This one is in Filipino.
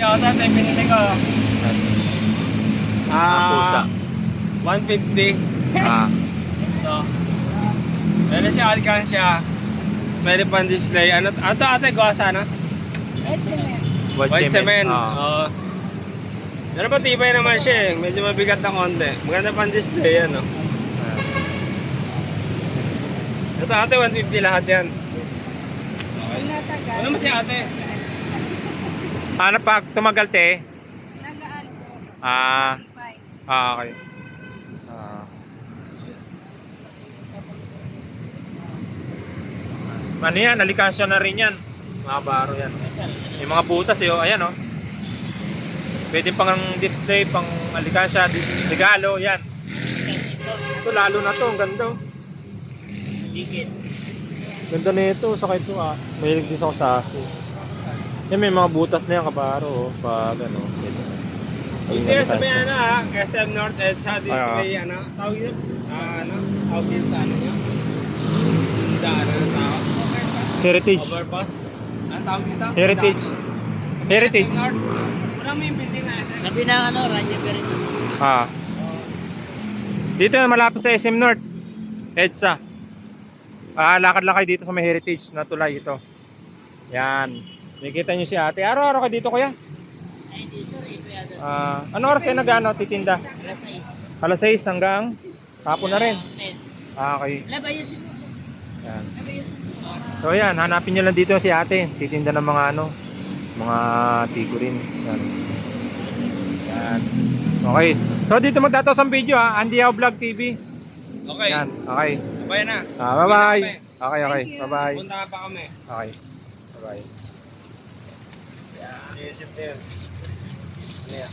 shoutout ay pinili ko. Pusa. 150. So, meron siya alkansya. Pwede pang display. Ano to ate? Gawa sana? White cement. Pero matibay naman siya eh. Medyo mabigat na konti. Maganda pang display yan. Ito ate, 150 lahat yan. Okay. Ano mo si ate? Ano pag tumagal te? Nagaan po. Okay. Ano yan? Alikansya na rin yan. Mga baro yan. Yung mga butas eh. Ayan oh. Pwede pang display, pang alikansya, regalo, yan. Ito lalo na to, ang ganda oh. Ganda na ito, sakay ito ah. Mahilig din ako sa aso. Yan may mga butas na yan kabaro oh. Pag ano, ito. Hindi sa may ano ha, SM North EDSA dito sa may ano, tawag yun? Tawag yun sa ano yun? Daan ng tao. Heritage. Overpass. Ano tawag dito? Heritage. Heritage. SM North. Wala mo yung building na ito. Sabi na ano, Ranya Veritas. Dito malapit sa SM North. EDSA. Lakad lang kayo dito sa may Heritage na tulay ito. Yan. Nakikita nyo si ate. Araw-araw kayo dito kuya? Ay, hindi sir. Ano oras kayo nag-ano, titinda? Alas 6. Alas 6 hanggang hapon na rin. 10. Okay. Labayusin mo. Yan. Labayusin mo. So yan, hanapin nyo lang dito si ate. Titinda ng mga ano, mga figurine. Yan. Yan. Okay. So dito magtataos ang video ha. Andy Yao Vlog TV. Okay. Yan. Okay. Bye na. Bye-bye. Okay. Bye-bye. Punta pa kami. Okay. Bye-bye. Yeah. Egypt din. Yeah.